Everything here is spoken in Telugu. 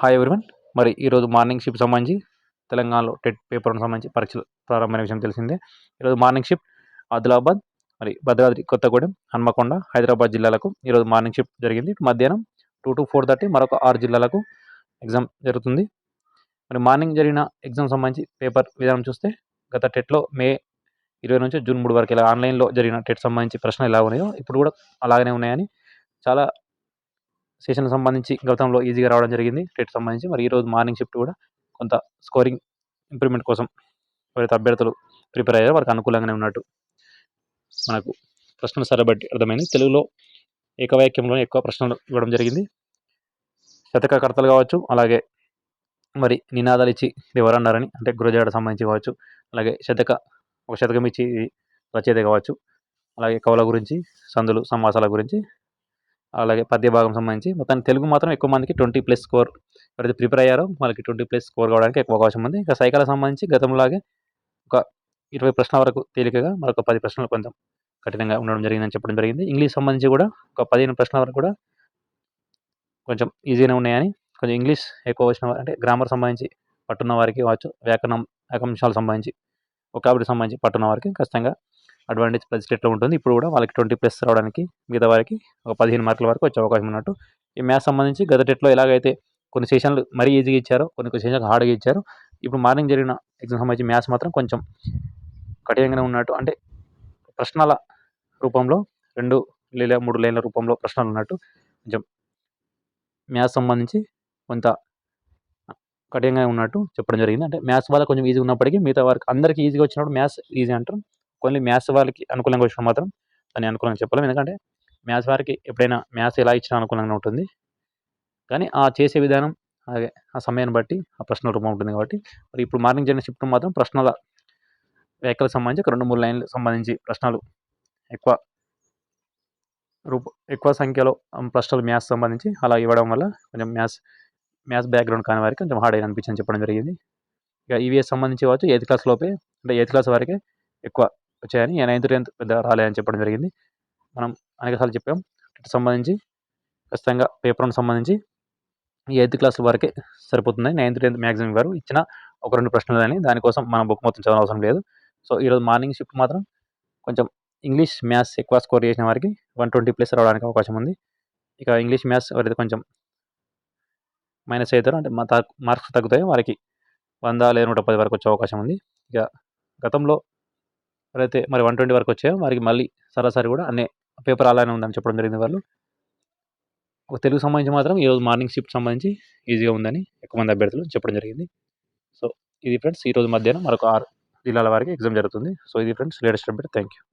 Hi everyone. మరి ఈరోజు మార్నింగ్ షిఫ్ట్ సంబంధించి తెలంగాణలో టెట్ పేపర్కి సంబంధించి పరీక్షలు ప్రారంభమైన విషయం తెలిసిందే. ఈరోజు మార్నింగ్ షిఫ్ట్ ఆదిలాబాద్, మరి భద్రాద్రి కొత్తగూడెం, హన్మకొండ, హైదరాబాద్ జిల్లాలకు ఈరోజు మార్నింగ్ షిఫ్ట్ జరిగింది. మధ్యాహ్నం 2 to 4:30 మరొక 6 జిల్లాలకు ఎగ్జామ్ జరుగుతుంది. మరి మార్నింగ్ జరిగిన ఎగ్జామ్ సంబంధించి పేపర్ విధానం చూస్తే గత టెట్లో మే 20 నుంచి జూన్ 3 వరకు ఇలా ఆన్లైన్లో జరిగిన టెట్ సంబంధించి ప్రశ్నలు ఎలా ఉన్నాయో ఇప్పుడు కూడా అలాగనే ఉన్నాయని చాలా సెషన్ సంబంధించి గతంలో ఈజీగా రావడం జరిగింది టెట్ సంబంధించి. మరి ఈరోజు మార్నింగ్ షిఫ్ట్ కూడా కొంత స్కోరింగ్ ఇంప్రూవ్మెంట్ కోసం ఎవరైతే అభ్యర్థులు ప్రిపేర్ అయ్యారో వారికి అనుకూలంగానే ఉన్నట్టు మనకు ప్రశ్నలు సరబట్టి అర్థమైంది. తెలుగులో ఏకవాక్యంలోనే ఎక్కువ ప్రశ్నలు ఇవ్వడం జరిగింది. శతకకర్తలు కావచ్చు, అలాగే మరి నినాదాలు ఇచ్చి ఎవరన్నారని అంటే గురజాడ సంబంధించి కావచ్చు, అలాగే ఒక శతకం ఇచ్చి రచయిత కావచ్చు, అలాగే కవుల గురించి, సందులు సమాసాల గురించి, అలాగే పద్య భాగం సంబంధించి మొత్తానికి తెలుగు మాత్రం ఎక్కువ మందికి 20+ స్కోర్ ఎవరైతే ప్రిపేర్ అయ్యారో వాళ్ళకి 20+ స్కోర్ కావడానికి ఎక్కువ అవకాశం ఉంది. ఇంకా సైకాలకు సంబంధించి గతంలాగే ఒక 20 ప్రశ్నల వరకు తేలికగా, మరొక 10 ప్రశ్నలు కొంచెం కఠినంగా ఉండడం జరిగిందని చెప్పడం జరిగింది. ఇంగ్లీష్ సంబంధించి కూడా ఒక 15 ప్రశ్నల వరకు కూడా కొంచెం ఈజీగానే ఉన్నాయని, కొంచెం ఇంగ్లీష్ ఎక్కువ వచ్చిన అంటే గ్రామర్ సంబంధించి పట్టున్న వారికి కావచ్చు, వ్యాకరణాంశాలకు సంబంధించి వొకాబులరీ సంబంధించి పట్టున్న వారికి ఖచ్చితంగా అడ్వాంటేజ్ ప్లస్ స్టేట్లో ఉంటుంది. ఇప్పుడు కూడా వాళ్ళకి 20+ రావడానికి మిగతా వారికి ఒక 15 మార్కుల వరకు వచ్చే అవకాశం ఉన్నట్టు. ఈ మ్యాథ్స్ సంబంధించి గత టెట్లో ఎలాగైతే కొన్ని సెషన్లు మరీ ఈజీగా ఇచ్చారో, కొన్ని సెషన్లు హార్డ్గా ఇచ్చారు. ఇప్పుడు మార్నింగ్ జరిగిన ఎగ్జామ్ సంబంధించి మ్యాథ్స్ మాత్రం కొంచెం కఠినంగానే ఉన్నట్టు. అంటే ప్రశ్నల రూపంలో 2 లేదా 3 లైన్ల రూపంలో ప్రశ్నలు ఉన్నట్టు కొంచెం మ్యాథ్స్ సంబంధించి కొంత కఠినంగా ఉన్నట్టు చెప్పడం జరిగింది. అంటే మ్యాథ్స్ వాళ్ళకి కొంచెం ఈజీ ఉన్నప్పటికీ మిగతా వారికి అందరికీ ఈజీగా వచ్చినప్పుడు మ్యాథ్స్ ఈజీ అంటారు. కొన్ని మ్యాథ్స్ వాళ్ళకి అనుకూలంగా వచ్చిన మాత్రం దాన్ని అనుకూలంగా చెప్పలేం. ఎందుకంటే మ్యాథ్స్ వారికి ఎప్పుడైనా మ్యాథ్స్ ఎలా ఇచ్చినా అనుకూలంగా ఉంటుంది. కానీ ఆ చేసే విధానం, అలాగే ఆ సమయాన్ని బట్టి ఆ ప్రశ్నల రూపం ఉంటుంది కాబట్టి. మరి ఇప్పుడు మార్నింగ్ జరిగిన షిఫ్ట్ మాత్రం ప్రశ్నల వ్యాఖ్యలకు సంబంధించి ఒక 2-3 లైన్లు సంబంధించి ప్రశ్నలు ఎక్కువ సంఖ్యలో ప్రశ్నలు మ్యాథ్స్ సంబంధించి అలా ఇవ్వడం వల్ల కొంచెం మ్యాథ్స్ బ్యాక్గ్రౌండ్ కాని వారికి కొంచెం హార్డ్ అనిపించింది చెప్పడం జరిగింది. ఇక ఈవీఎస్ సంబంధించి కావచ్చు 8th క్లాస్ లోపే, అంటే 8th క్లాస్ వరకే ఎక్కువ వచ్చాయని, 9th 10th పెద్ద రాలేదని చెప్పడం జరిగింది. మనం అనేకసార్లు చెప్పాం సంబంధించి ఖచ్చితంగా పేపర్ 1 సంబంధించి ఈ 8th క్లాస్ వరకే సరిపోతుంది. 9th 10th మ్యాక్సిమం ఇవ్వరు. ఇచ్చిన ఒక 2 ప్రశ్నలు అని, దానికోసం మనం బుక్ మొత్తం చదవడం అవసరం లేదు. సో ఈరోజు మార్నింగ్ షిఫ్ట్ మాత్రం కొంచెం ఇంగ్లీష్ మ్యాథ్స్ ఎక్కువ స్కోర్ చేసిన వారికి 120+ రావడానికి అవకాశం ఉంది. ఇక ఇంగ్లీష్ మ్యాథ్స్ ఎవరైతే కొంచెం మైనస్ అవుతారో, అంటే మార్క్స్ తగ్గుతాయో వారికి 100 లేదా 110 వరకు వచ్చే అవకాశం ఉంది. ఇక గతంలో ఎవరైతే మరి 120 వరకు వచ్చాయో వారికి మళ్ళీ సరాసరి కూడా అన్ని పేపర్ అలానే ఉందని చెప్పడం జరిగింది వాళ్ళు. ఒక తెలుగు సంబంధించి మాత్రం ఈరోజు మార్నింగ్ షిఫ్ట్ సంబంధించి ఈజీగా ఉందని ఎక్కువ మంది అభ్యర్థులు చెప్పడం జరిగింది. సో ఇది ఫ్రెండ్స్, ఈరోజు మధ్యాహ్నం మరొక 6 జిల్లాల వారికి ఎగ్జామ్ జరుగుతుంది. సో ఇది friends latest update. Thank you.